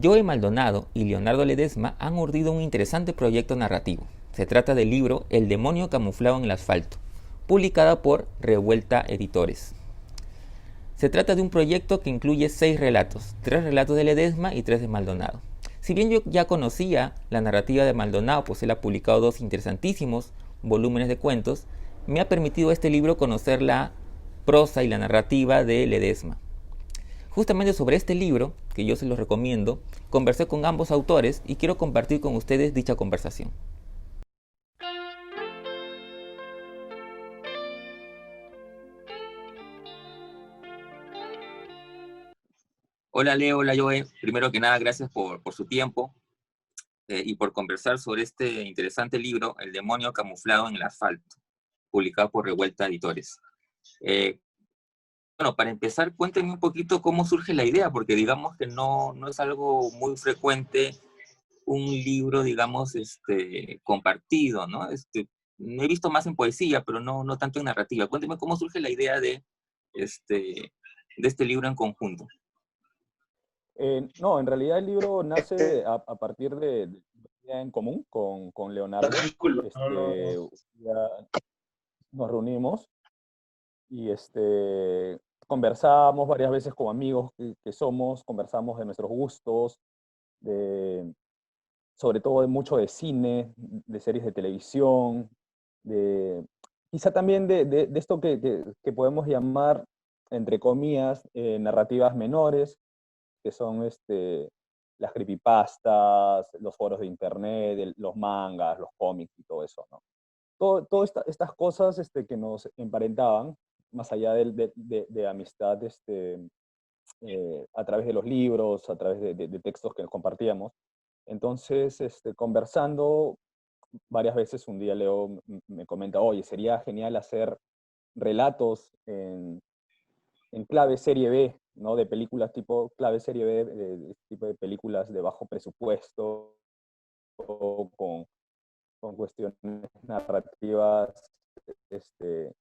Joe Maldonado y Leonardo Ledesma han urdido un interesante proyecto narrativo. Se trata del libro El demonio camuflado en el asfalto, publicada por Revuelta Editores. Se trata de un proyecto que incluye 6 relatos, 3 relatos de Ledesma y 3 de Maldonado. Si bien yo ya conocía la narrativa de Maldonado, pues él ha publicado 2 interesantísimos volúmenes de cuentos, me ha permitido este libro conocer la prosa y la narrativa de Ledesma. Justamente sobre este libro, que yo se los recomiendo, conversé con ambos autores y quiero compartir con ustedes dicha conversación. Hola Leo, hola Joe. Primero que nada, gracias por su tiempo y por conversar sobre este interesante libro, El demonio camuflado en el asfalto, publicado por Revuelta Editores. Eh, bueno, para empezar, cuéntenme un poquito cómo surge la idea, porque digamos que no es algo muy frecuente un libro, digamos, compartido, ¿no? He visto más en poesía, pero no tanto en narrativa. Cuénteme cómo surge la idea de este libro en conjunto. No, en realidad el libro nace a partir de una idea en común con Leonardo. Ya nos reunimos y conversamos varias veces como amigos que somos, conversamos de nuestros gustos, de, sobre todo de mucho de cine, de series de televisión, de, quizá también de esto que podemos llamar, entre comillas, narrativas menores, que son las creepypastas, los foros de internet, los mangas, los cómics y todo eso, ¿no? Todas estas cosas que nos emparentaban, más allá de amistad a través de los libros, a través de textos que nos compartíamos. Entonces, conversando varias veces, un día Leo me comenta, oye, sería genial hacer relatos en clave serie B, ¿no? De películas tipo clave serie B, de tipo de películas de bajo presupuesto, con cuestiones narrativas este,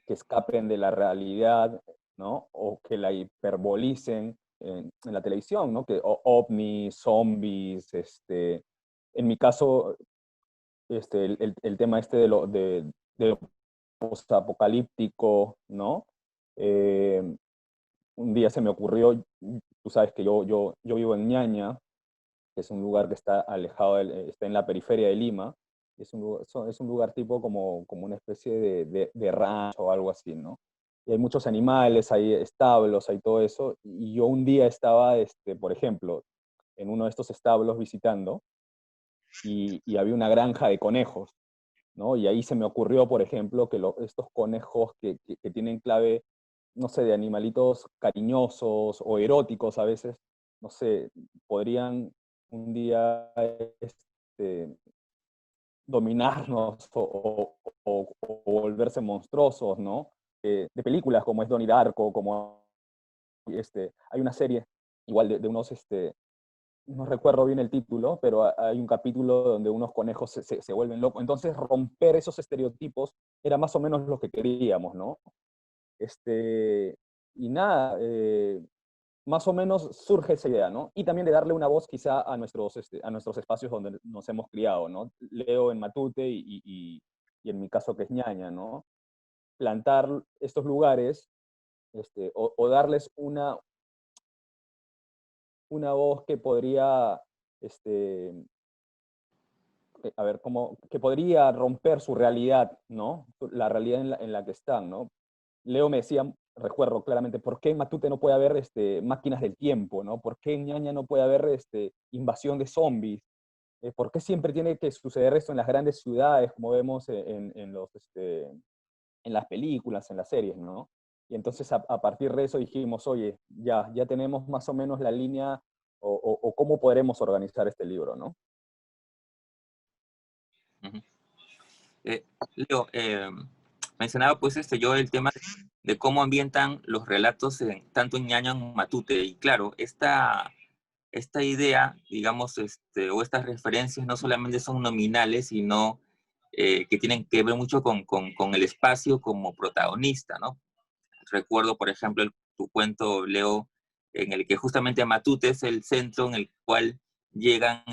que escapen de la realidad, ¿no? O que la hiperbolicen en la televisión, ¿no? Que ovnis, zombies, en mi caso, el tema de lo postapocalíptico, ¿no? Eh, un día se me ocurrió, tú sabes que yo vivo en Ñaña, que es un lugar que está alejado, está en la periferia de Lima, es un lugar tipo como una especie de rancho o algo así, ¿no? Y hay muchos animales, hay establos, hay todo eso, y yo un día estaba, por ejemplo, en uno de estos establos visitando, y había una granja de conejos, ¿no? Y ahí se me ocurrió, por ejemplo, que estos conejos que tienen clave, no sé, de animalitos cariñosos o eróticos a veces, no sé, podrían un día dominarnos o volverse monstruosos, ¿no? De películas como es Donnie Darko, como hay una serie igual de unos no recuerdo bien el título, pero hay un capítulo donde unos conejos se vuelven locos. Entonces, romper esos estereotipos era más o menos lo que queríamos, ¿no? Y nada, más o menos surge esa idea, ¿no? Y también de darle una voz quizá a nuestros espacios donde nos hemos criado, ¿no? Leo en Matute y en mi caso que es Ñaña, ¿no? Plantar estos lugares o darles una voz que podría este, a ver, como que podría romper su realidad, ¿no? La realidad en la que están, ¿no? Leo me decía, recuerdo claramente, ¿por qué en Matute no puede haber máquinas del tiempo, ¿no? ¿Por qué en Ñaña no puede haber invasión de zombies? ¿Por qué siempre tiene que suceder esto en las grandes ciudades, como vemos en las películas, en las series, ¿no? Y entonces a partir de eso dijimos, oye, ya tenemos más o menos la línea o cómo podremos organizar este libro, ¿no? Uh-huh. Leo, mencionaba pues yo el tema de cómo ambientan los relatos tanto en Ñaña como en Matute. Y claro, esta idea, digamos, o estas referencias no solamente son nominales, sino que tienen que ver mucho con el espacio como protagonista, ¿no? Recuerdo, por ejemplo, tu cuento, Leo, en el que justamente Matute es el centro en el cual llegan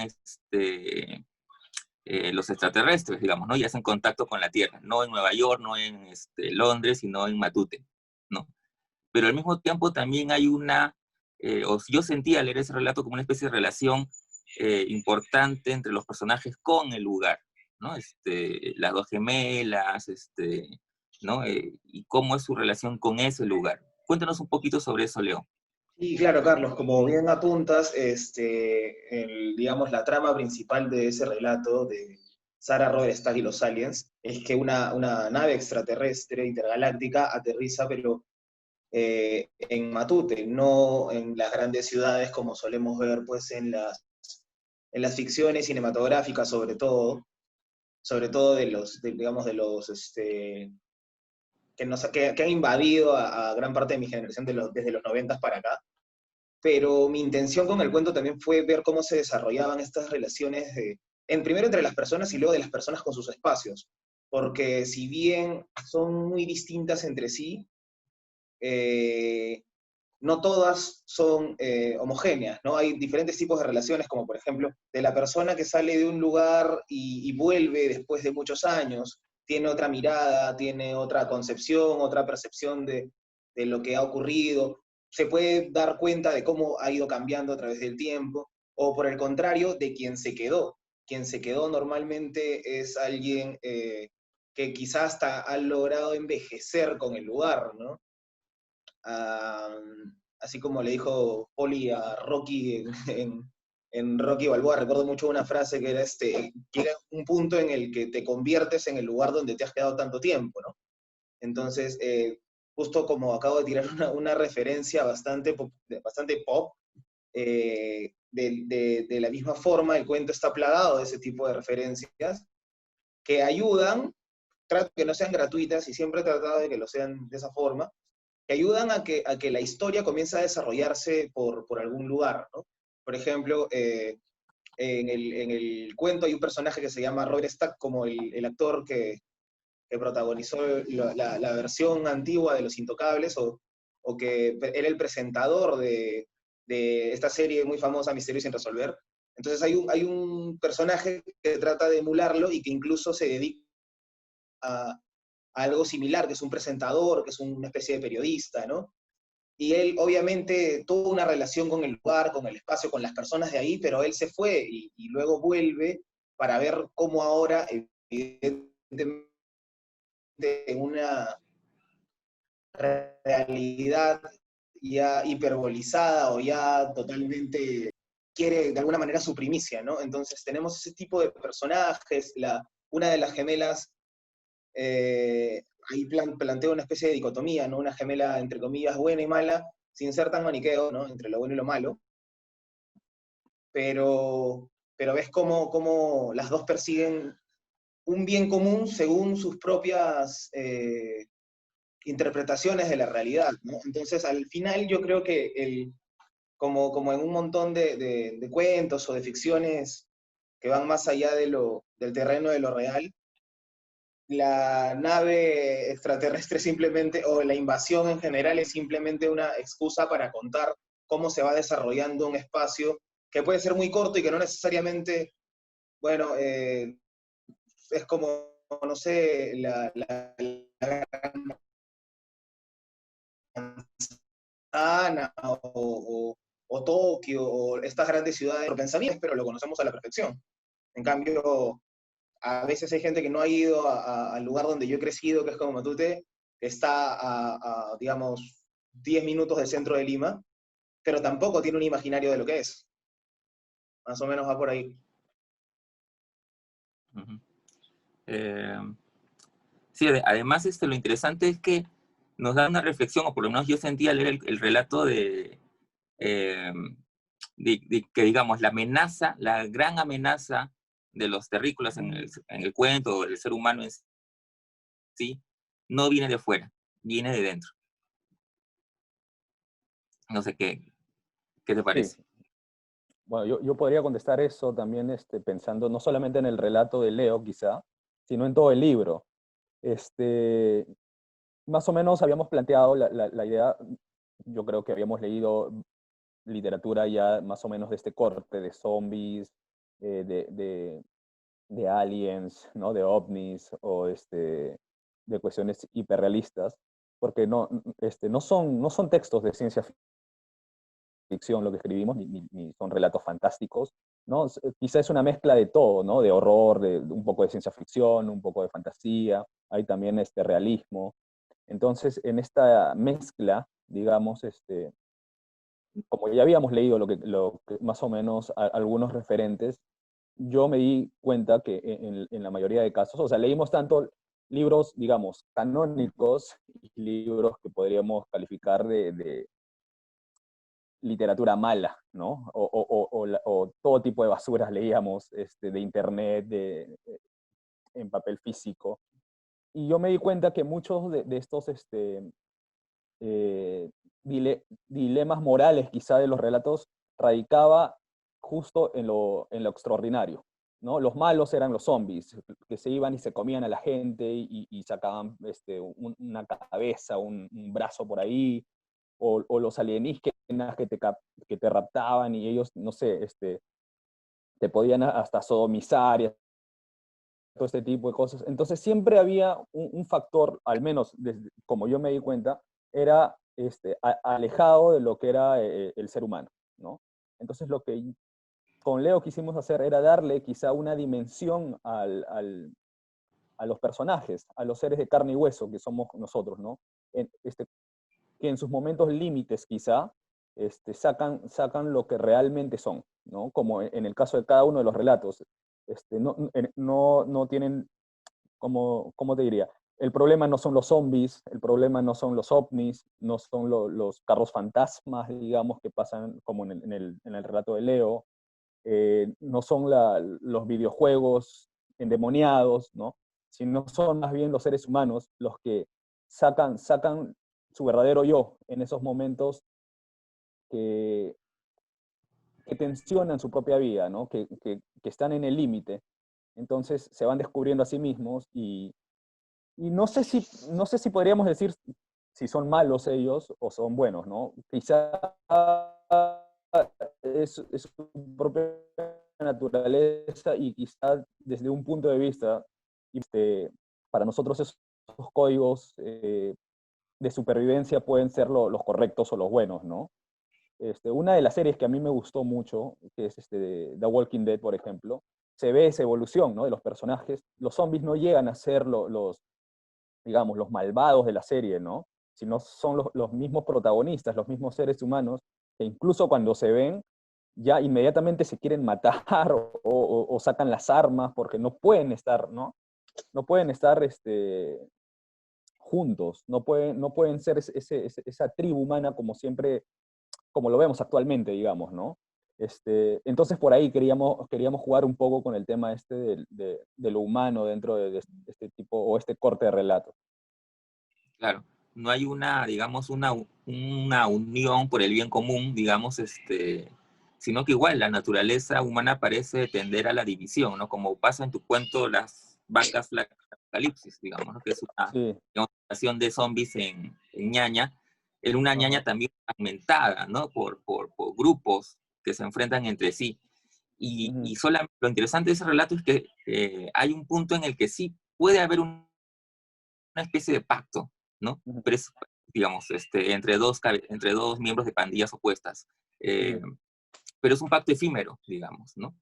los extraterrestres, digamos, ¿no? Y hacen contacto con la Tierra, no en Nueva York, no en Londres, sino en Matute, ¿no? Pero al mismo tiempo también hay o yo sentía al leer ese relato como una especie de relación importante entre los personajes con el lugar, ¿no? Las dos gemelas, ¿no? Y cómo es su relación con ese lugar. Cuéntanos un poquito sobre eso, Leo. Y claro, Carlos, como bien apuntas, digamos, la trama principal de ese relato de Sarah Roberstack y los aliens es que una nave extraterrestre intergaláctica aterriza, pero en Matute, no en las grandes ciudades como solemos ver pues, en las ficciones cinematográficas, sobre todo digamos, de los que han invadido a gran parte de mi generación desde los 90 para acá. Pero mi intención con el cuento también fue ver cómo se desarrollaban estas relaciones primero entre las personas y luego de las personas con sus espacios. Porque si bien son muy distintas entre sí, no todas son homogéneas, ¿no? Hay diferentes tipos de relaciones, como por ejemplo, de la persona que sale de un lugar y vuelve después de muchos años, tiene otra mirada, tiene otra concepción, otra percepción de lo que ha ocurrido, se puede dar cuenta de cómo ha ido cambiando a través del tiempo, o por el contrario, de quien se quedó. Quien se quedó normalmente es alguien que quizás hasta ha logrado envejecer con el lugar, ¿no? Así como le dijo Poli a Rocky en Rocky Balboa, recuerdo mucho una frase que era un punto en el que te conviertes en el lugar donde te has quedado tanto tiempo, ¿no? Entonces, justo como acabo de tirar una referencia bastante pop, de la misma forma el cuento está plagado de ese tipo de referencias que ayudan, trato que no sean gratuitas y siempre he tratado de que lo sean de esa forma, que ayudan a que la historia comience a desarrollarse por algún lugar, ¿no? Por ejemplo, en el cuento hay un personaje que se llama Robert Stack, como el actor que protagonizó la versión antigua de Los Intocables, o que era el presentador de esta serie muy famosa, Misterio sin resolver. Entonces hay un personaje que trata de emularlo y que incluso se dedica a algo similar, que es un presentador, que es una especie de periodista, ¿no? Y él obviamente tuvo una relación con el lugar, con el espacio, con las personas de ahí, pero él se fue y luego vuelve para ver cómo ahora, evidentemente, en una realidad ya hiperbolizada o ya totalmente quiere de alguna manera su primicia, ¿no? Entonces tenemos ese tipo de personajes, una de las gemelas ahí planteo una especie de dicotomía, ¿no? Una gemela, entre comillas, buena y mala, sin ser tan maniqueo, ¿no? Entre lo bueno y lo malo, pero ves cómo las dos persiguen un bien común según sus propias interpretaciones de la realidad, ¿no? Entonces, al final yo creo que como en un montón de cuentos o de ficciones que van más allá del terreno de lo real, la nave extraterrestre simplemente, o la invasión en general, es simplemente una excusa para contar cómo se va desarrollando un espacio que puede ser muy corto y que no necesariamente, bueno, es como, no sé, la Ana o Tokio o estas grandes ciudades por pensamientos, pero lo conocemos a la perfección. En cambio, a veces hay gente que no ha ido al lugar donde yo he crecido, que es como Matute, que está digamos, 10 minutos del centro de Lima, pero tampoco tiene un imaginario de lo que es. Más o menos va por ahí. Uh-huh. Sí, además lo interesante es que nos da una reflexión, o por lo menos yo sentía al leer el relato eh, de que, digamos, la amenaza, la gran amenaza de los terrícolas en el cuento, o del ser humano en sí, no viene de fuera, viene de dentro. No sé qué te parece. Sí. Bueno, yo podría contestar eso también pensando no solamente en el relato de Leo, quizá, sino en todo el libro. Más o menos habíamos planteado la idea, yo creo que habíamos leído literatura ya más o menos de este corte, de zombies, de aliens, ¿no? De ovnis, o de cuestiones hiperrealistas, porque no son textos de ciencia ficción lo que escribimos, ni son relatos fantásticos, ¿no? Quizá es una mezcla de todo, ¿no? De horror, de un poco de ciencia ficción, un poco de fantasía, hay también realismo. Entonces, en esta mezcla, digamos, como ya habíamos leído más o menos algunos referentes, yo me di cuenta que en la mayoría de casos, o sea, leímos tanto libros, digamos, canónicos y libros que podríamos calificar de literatura mala, ¿no? O todo tipo de basuras leíamos de internet, en papel físico. Y yo me di cuenta que muchos de estos eh, dilemas morales quizá de los relatos radicaba justo en lo extraordinario, ¿no? Los malos eran los zombies, que se iban y se comían a la gente y sacaban una cabeza, un brazo por ahí, o los alienígenas que te raptaban y ellos, no sé, te podían hasta sodomizar y todo este tipo de cosas. Entonces siempre había un factor, al menos como yo me di cuenta, era alejado de lo que era el ser humano, ¿no? Entonces lo que con Leo quisimos hacer era darle quizá una dimensión a los personajes, a los seres de carne y hueso que somos nosotros, ¿no? En, que en sus momentos límites quizá sacan lo que realmente son, ¿no? Como en el caso de cada uno de los relatos. No tienen, ¿cómo te diría? El problema no son los zombies, el problema no son los ovnis, no son los carros fantasmas, digamos, que pasan como en el relato de Leo, no son los videojuegos endemoniados, ¿no? Sino son más bien los seres humanos los que sacan su verdadero yo en esos momentos que, que tensionan su propia vida, ¿no? Que están en el límite. Entonces se van descubriendo a sí mismos y no sé si podríamos decir si son malos ellos o son buenos, ¿no? Quizá es su propia naturaleza y quizá desde un punto de vista, para nosotros esos códigos de supervivencia pueden ser los correctos o los buenos, ¿no? Una de las series que a mí me gustó mucho, que es The Walking Dead, por ejemplo, se ve esa evolución, ¿no? De los personajes. Los zombies no llegan a ser digamos, los malvados de la serie, ¿no? Sino son los mismos protagonistas, los mismos seres humanos, que incluso cuando se ven, ya inmediatamente se quieren matar o sacan las armas porque no pueden estar, ¿no? No pueden estar juntos, no pueden ser esa tribu humana como siempre, como lo vemos actualmente, digamos, ¿no? Entonces por ahí queríamos jugar un poco con el tema de lo humano dentro de este tipo o este corte de relato. Claro, no hay digamos, una unión por el bien común, digamos, sino que igual la naturaleza humana parece tender a la división, ¿no? Como pasa en tu cuento Las vacas flacas del apocalipsis, digamos, ¿no? Que es una Sí, invasión de zombies en Ñaña, en una ajá, Ñaña también fragmentada, ¿no? Por grupos que se enfrentan entre sí. ujú, Y solamente, lo interesante de ese relato es que hay un punto en el que sí puede haber una especie de pacto, ¿no? ujú, Pero es, digamos, entre dos miembros de pandillas opuestas. Eh, ujú, pero es un pacto efímero, digamos, ¿no?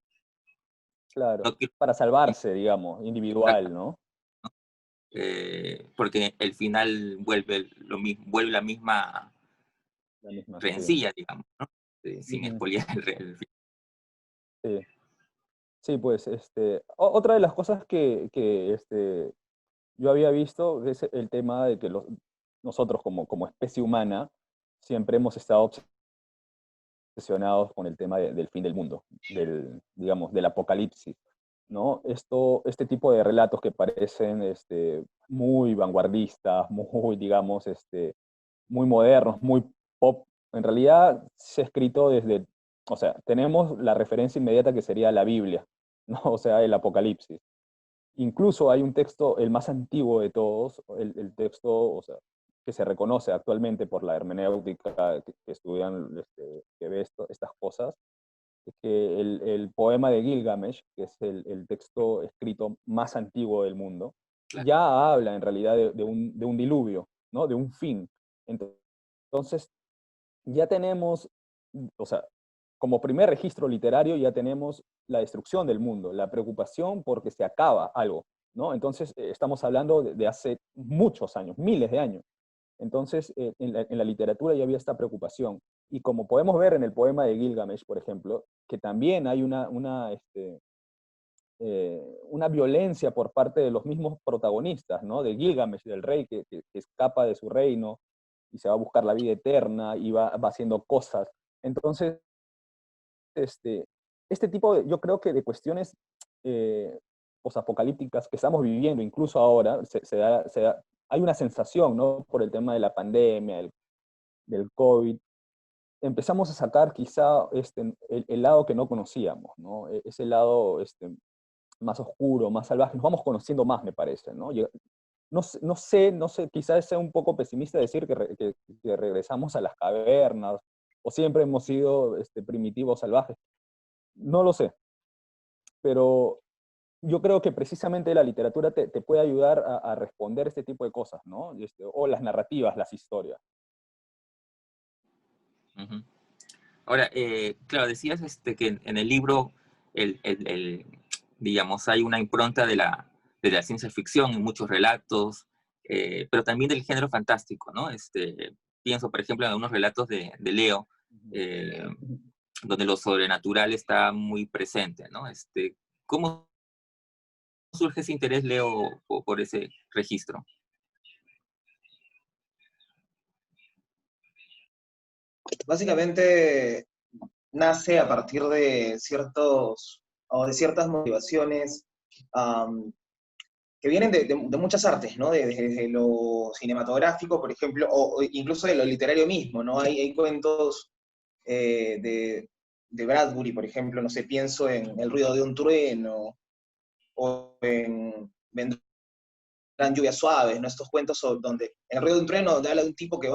claro, No quiero para salvarse, digamos, individual, ¿no? porque el final vuelve la misma La misma, sí. rencilla, digamos, ¿no? Sin Ujú, spoilear el final. sí. Sí, pues, otra de las cosas que yo había visto es el tema de que nosotros como especie humana siempre hemos estado obsesionados con el tema del fin del mundo, digamos, del apocalipsis, ¿no? Este tipo de relatos que parecen muy vanguardistas, muy, digamos, muy modernos, muy pop, en realidad se ha escrito o sea, tenemos la referencia inmediata que sería la Biblia, ¿no? O sea, el Apocalipsis. Incluso hay un texto, el más antiguo de todos, el texto, o sea, que se reconoce actualmente por la hermenéutica que estudian, que ve estas cosas, es que el poema de Gilgamesh, que es el texto escrito más antiguo del mundo, Claro. ya habla en realidad de un diluvio, ¿no? De un fin. Entonces, ya tenemos, o sea, como primer registro literario ya tenemos la destrucción del mundo, la preocupación porque se acaba algo, ¿no? Entonces, estamos hablando de hace muchos años, miles de años. Entonces, en la literatura ya había esta preocupación. Y como podemos ver en el poema de Gilgamesh, por ejemplo, que también hay una violencia por parte de los mismos protagonistas, ¿no? De Gilgamesh, del rey que escapa de su reino y se va a buscar la vida eterna y va haciendo cosas. Entonces, este tipo yo creo que de cuestiones posapocalípticas que estamos viviendo, incluso ahora, hay una sensación, ¿no? Por el tema de la pandemia, del COVID, empezamos a sacar quizá el lado que no conocíamos, ¿no? Ese lado más oscuro, más salvaje, nos vamos conociendo más, me parece, ¿no? No sé, quizás sea un poco pesimista decir que regresamos a las cavernas, o siempre hemos sido primitivos salvajes, no lo sé, pero yo creo que precisamente la literatura te puede ayudar a responder este tipo de cosas, ¿no? O las narrativas, las historias. Ujú. Ahora, claro, decías que en el libro, digamos, hay una impronta de la ciencia ficción en muchos relatos, pero también del género fantástico, ¿no? Pienso, por ejemplo, en algunos relatos de Leo, eh, donde lo sobrenatural está muy presente, ¿no? ¿Cómo surge ese interés, Leo, por ese registro? Básicamente nace a partir de ciertos o de ciertas motivaciones um, que vienen de muchas artes, ¿no? Desde lo cinematográfico, por ejemplo, o incluso de lo literario mismo, ¿no? Hay cuentos de Bradbury, por ejemplo, no sé, pienso en El ruido de un trueno, o en Vendrán lluvias suaves, ¿no? Estos cuentos donde, en El ruido de un trueno, donde habla de un tipo que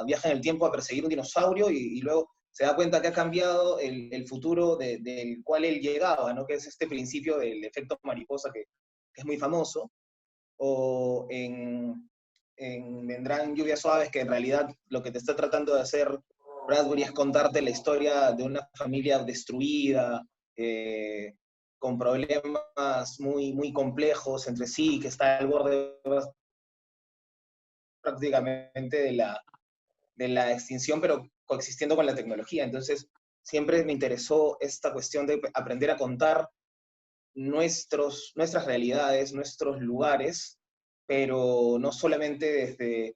viaja en el tiempo a perseguir un dinosaurio y luego se da cuenta que ha cambiado el futuro del cual él llegaba, ¿no? Que es este principio del efecto mariposa que es muy famoso. O en Vendrán lluvias suaves, que en realidad lo que te está tratando de hacer Bradbury es contarte la historia de una familia destruida, con problemas muy, muy complejos entre sí, que está al borde prácticamente de la extinción, pero coexistiendo con la tecnología. Entonces, siempre me interesó esta cuestión de aprender a contar nuestras realidades, nuestros lugares, pero no solamente desde...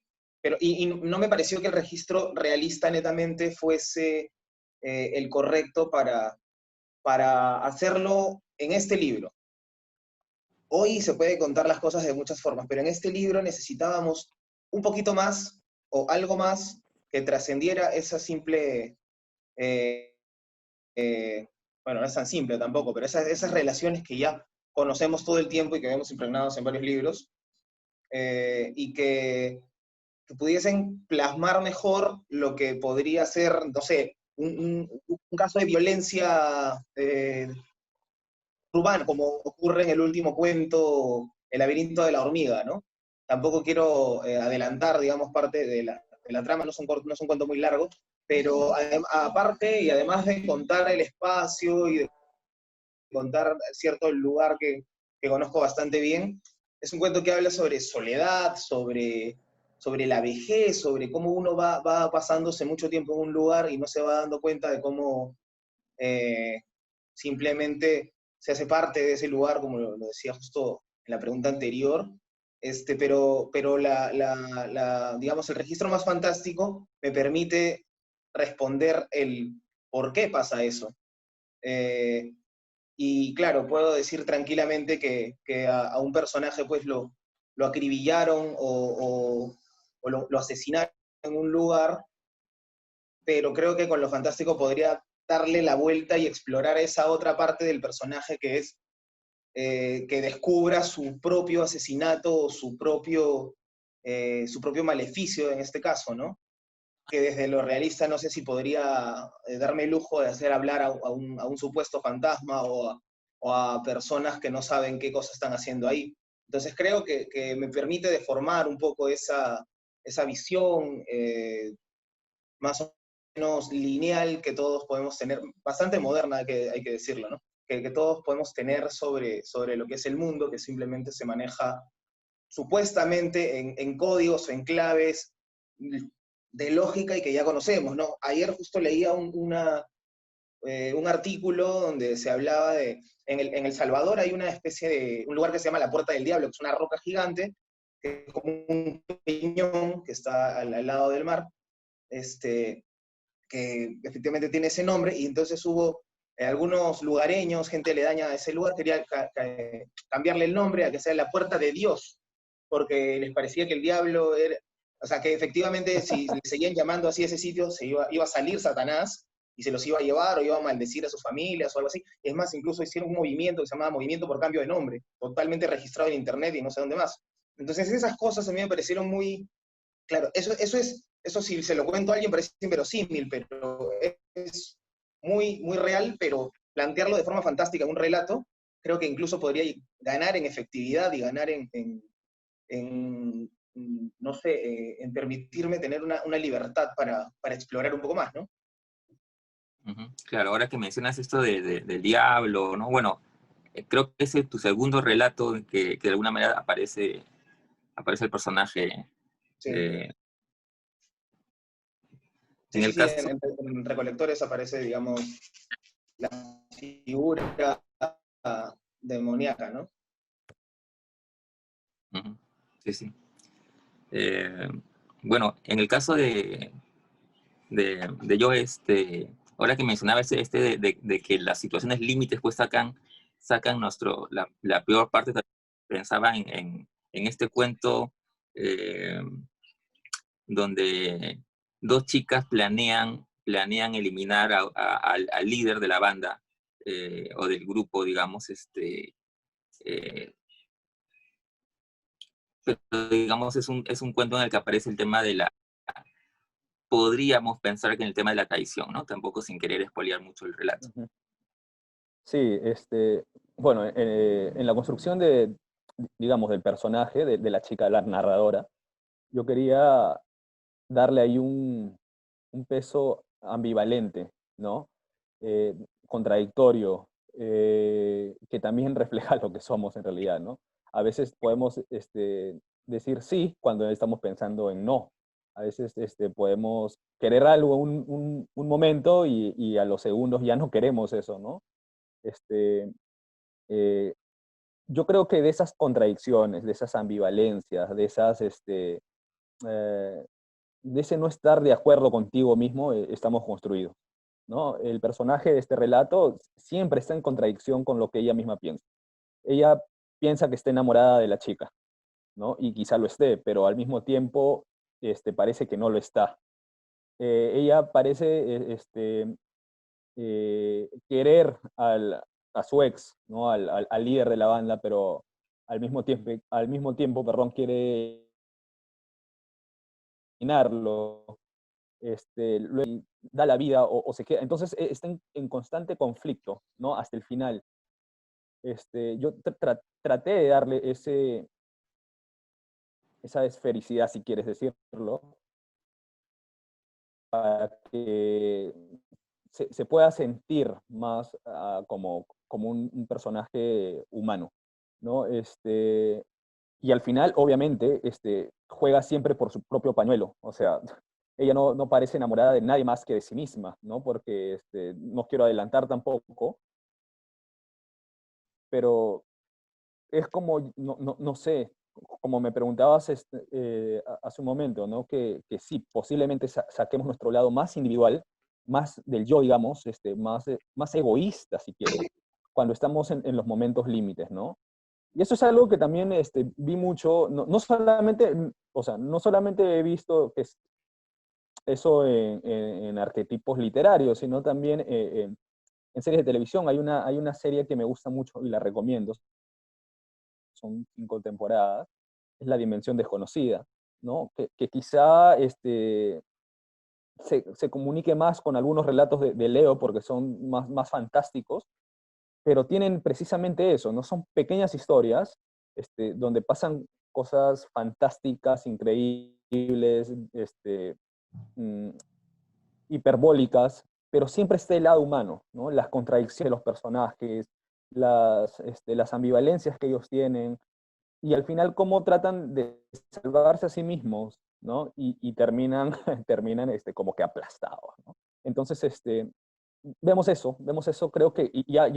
y no me pareció que el registro realista netamente fuese el correcto para hacerlo en este libro. Hoy se puede contar las cosas de muchas formas, pero en este libro necesitábamos un poquito más o algo más que trascendiera esa simple eh, bueno, no es tan simple tampoco, pero esas relaciones que ya conocemos todo el tiempo y que vemos impregnados en varios libros, y que pudiesen plasmar mejor lo que podría ser, no sé, un caso de violencia urbana, como ocurre en el último cuento, El laberinto de la hormiga, ¿no? Tampoco quiero adelantar, digamos, parte de la trama, no es un cuento muy largo, pero aparte y además de contar el espacio y de contar cierto lugar que conozco bastante bien, es un cuento que habla sobre soledad, sobre la vejez, sobre cómo uno va pasándose mucho tiempo en un lugar y no se va dando cuenta de cómo eh, simplemente se hace parte de ese lugar, como lo decía justo en la pregunta anterior, pero digamos, el registro más fantástico me permite responder el por qué pasa eso. Y claro, puedo decir tranquilamente que a un personaje pues lo acribillaron o lo asesinaron en un lugar, pero creo que con lo fantástico podría darle la vuelta y explorar esa otra parte del personaje que es que descubra su propio asesinato o su propio su propio maleficio en este caso, ¿no? Que desde lo realista no sé si podría darme el lujo de hacer hablar a un supuesto fantasma o a personas que no saben qué cosas están haciendo ahí. Entonces creo que me permite deformar un poco esa visión más o menos lineal que todos podemos tener, bastante moderna hay que decirlo, ¿no? Que todos podemos tener sobre lo que es el mundo, que simplemente se maneja supuestamente en códigos o en claves de lógica y que ya conocemos, ¿no? Ayer justo leía un artículo donde se hablaba de, en El Salvador hay una especie de, un lugar que se llama la Puerta del Diablo, que es una roca gigante, que es como un peñón que está al lado del mar, que efectivamente tiene ese nombre, y entonces hubo algunos lugareños, gente aledaña a ese lugar, quería cambiarle el nombre a que sea la Puerta de Dios, porque les parecía que el diablo era, o sea, que efectivamente si le seguían llamando así a ese sitio, iba a salir Satanás y se los iba a llevar o iba a maldecir a sus familias o algo así. Es más, incluso hicieron un movimiento que se llamaba Movimiento por Cambio de Nombre, totalmente registrado en internet y no sé dónde más. Entonces esas cosas a mí me parecieron muy, claro, eso si se lo cuento a alguien parece inverosímil, pero es muy real, pero plantearlo de forma fantástica en un relato, creo que incluso podría ganar en efectividad y ganar en no sé, en permitirme tener una libertad para explorar un poco más, ¿no? Claro, ahora que mencionas esto del diablo, ¿no? Bueno, creo que ese es tu segundo relato en que de alguna manera aparece el personaje. Sí, eh, sí, en sí, el sí, caso, en Recolectores aparece, digamos, la figura demoníaca, ¿no? ujú, sí, sí. Eh, bueno, en el caso de yo, ahora que mencionaba de que las situaciones límites pues sacan la peor parte, pensaba en este cuento eh, donde dos chicas planean eliminar al líder de la banda o del grupo, digamos, eh, pero digamos es un cuento en el que aparece el tema podríamos pensar que en el tema de la traición, ¿no? Tampoco sin querer espolear mucho el relato. Ujú. Sí, bueno, en la construcción de, digamos, del personaje, de la chica, la narradora, yo quería darle ahí un peso ambivalente, ¿no? Eh, Contradictorio, que también refleja lo que somos en realidad, ¿no? A veces podemos decir sí cuando estamos pensando en no. A veces podemos querer algo un momento y a los segundos ya no queremos eso, ¿no? Este, eh, yo creo que de esas contradicciones, de esas ambivalencias, eh, de ese no estar de acuerdo contigo mismo, estamos construidos, ¿no? El personaje de este relato siempre está en contradicción con lo que ella misma piensa. Ella piensa que está enamorada de la chica, ¿no? Y quizá lo esté, pero al mismo tiempo parece que no lo está. Ella parece querer a su ex, ¿no? Al líder de la banda, pero al mismo tiempo, perdón, quiere eliminarlo, luego da la vida o se queda. Entonces está en constante conflicto, ¿no? Hasta el final. Yo traté de darle esa esfericidad, si quieres decirlo, para que se pueda sentir más como un personaje humano, ¿no? Y al final, obviamente, juega siempre por su propio pañuelo. O sea, ella no parece enamorada de nadie más que de sí misma, ¿no? Porque no quiero adelantar tampoco, pero es como, no sé, como me preguntabas hace un momento, ¿no? Que sí, posiblemente saquemos nuestro lado más individual, más del yo, digamos, más egoísta, si quieres, cuando estamos en los momentos límites, ¿no? Y eso es algo que también vi mucho, no solamente, o sea, no solamente he visto que eso en arquetipos literarios, sino también en series de televisión. Hay una serie que me gusta mucho y la recomiendo, son 5 temporadas, es La Dimensión Desconocida. ¿no? Que quizá se comunique más con algunos relatos de Leo porque son más fantásticos, pero tienen precisamente eso, ¿no? Son pequeñas historias donde pasan cosas fantásticas, increíbles, mm, hiperbólicas, pero siempre está el lado humano, ¿no? Las contradicciones de los personajes, las ambivalencias que ellos tienen, y al final cómo tratan de salvarse a sí mismos, ¿no? Y terminan, terminan como que aplastados, ¿no? Entonces, vemos eso, creo que ya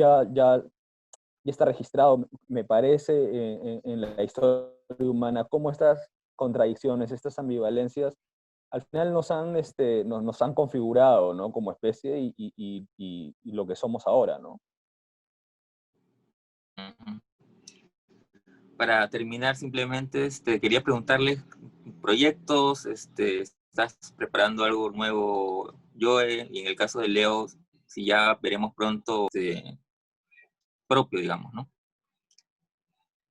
está registrado, me parece, en la historia humana, cómo estas contradicciones, estas ambivalencias, al final nos han configurado, ¿no? Como especie y lo que somos ahora, ¿no? Ujú. Para terminar, simplemente quería preguntarles proyectos, ¿estás preparando algo nuevo, Joe? Y en el caso de Leo, si ya veremos pronto propio, digamos, ¿no?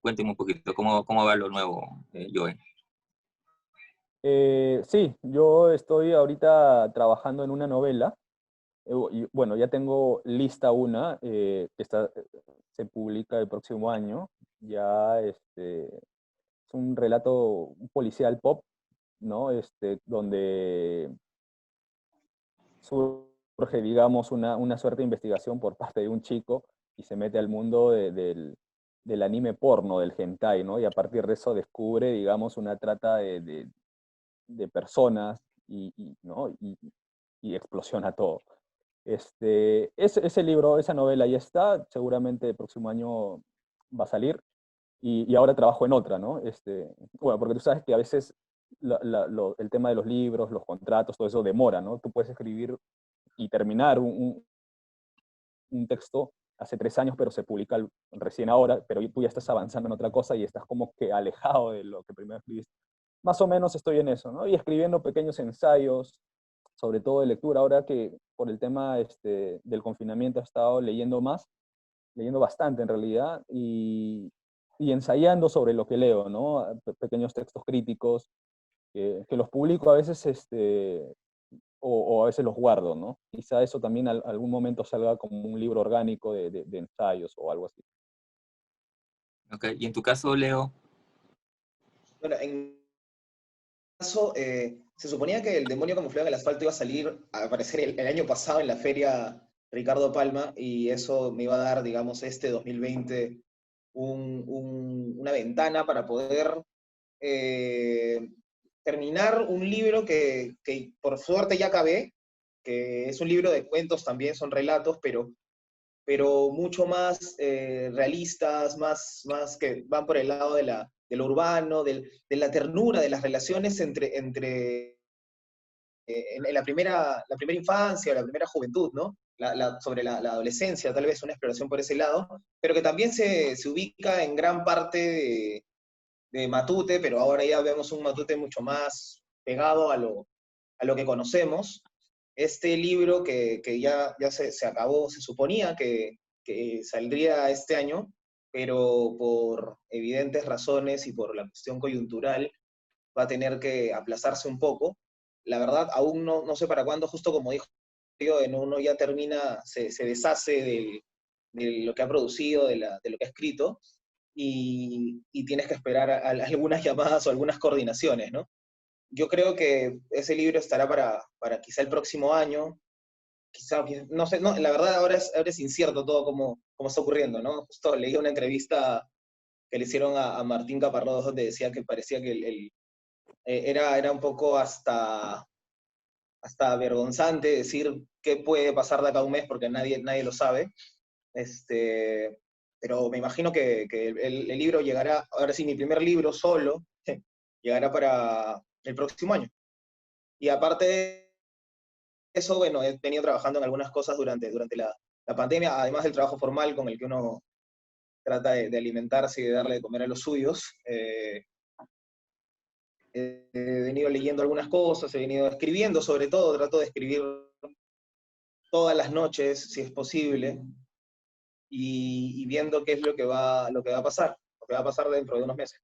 Cuénteme un poquito, ¿cómo va lo nuevo, Joe? Sí, yo estoy ahorita trabajando en una novela. Y bueno, ya tengo lista una se publica el próximo año. Ya es un relato, un policial pop, ¿no? Donde surge, digamos, una suerte de investigación por parte de un chico y se mete al mundo del anime porno, del hentai, ¿no? Y a partir de eso descubre, digamos, una trata de personas ¿no? Y explosiona todo. Ese libro, esa novela ya está, seguramente el próximo año va a salir, y ahora trabajo en otra, ¿no? Bueno, porque tú sabes que a veces el tema de los libros, los contratos, todo eso demora, ¿no? Tú puedes escribir y terminar un texto hace 3 años, pero se publica recién ahora, pero tú ya estás avanzando en otra cosa y estás como que alejado de lo que primero escribiste. Más o menos estoy en eso, ¿no? Y escribiendo pequeños ensayos, sobre todo de lectura, ahora que por el tema del confinamiento he estado leyendo bastante en realidad, y ensayando sobre lo que leo, ¿no? Pequeños textos críticos, que los publico a veces, o a veces los guardo, ¿no? Quizá eso también algún momento salga como un libro orgánico de ensayos o algo así. Okay. Y en tu caso, Leo, Bueno, en caso, se suponía que el demonio camuflado en el asfalto iba a salir, a aparecer el año pasado en la feria Ricardo Palma, y eso me iba a dar, digamos, este 2020 una ventana para poder eh, terminar un libro que por suerte ya acabé, que es un libro de cuentos también, son relatos, pero mucho más realistas, más que van por el lado de lo urbano, de la ternura, de las relaciones en la primera infancia, la primera juventud, ¿no? Sobre la adolescencia, tal vez una exploración por ese lado, pero que también se ubica en gran parte de Matute, pero ahora ya vemos un Matute mucho más pegado a lo que conocemos. Este libro que ya se acabó, se suponía que saldría este año, pero por evidentes razones y por la cuestión coyuntural va a tener que aplazarse un poco. La verdad, aún no sé para cuándo, justo como dijo, uno ya termina, se deshace de lo que ha producido, de lo que ha escrito, y tienes que esperar a algunas llamadas o algunas coordinaciones, ¿no? Yo creo que ese libro estará para quizá el próximo año, quizá, no sé, no, la verdad ahora es incierto todo cómo está ocurriendo, ¿no? Justo leí una entrevista que le hicieron a Martín Caparrós donde decía que parecía que era un poco hasta vergonzante decir qué puede pasar de acá a un mes porque nadie lo sabe. Pero me imagino que el libro llegará, ahora sí, mi primer libro solo, llegará para el próximo año. Y aparte de eso, bueno, he venido trabajando en algunas cosas durante la pandemia, además del trabajo formal con el que uno trata de alimentarse y de darle de comer a los suyos. He venido leyendo algunas cosas, he venido escribiendo sobre todo, trato de escribir todas las noches, si es posible, y viendo qué es lo que va a pasar dentro de unos meses.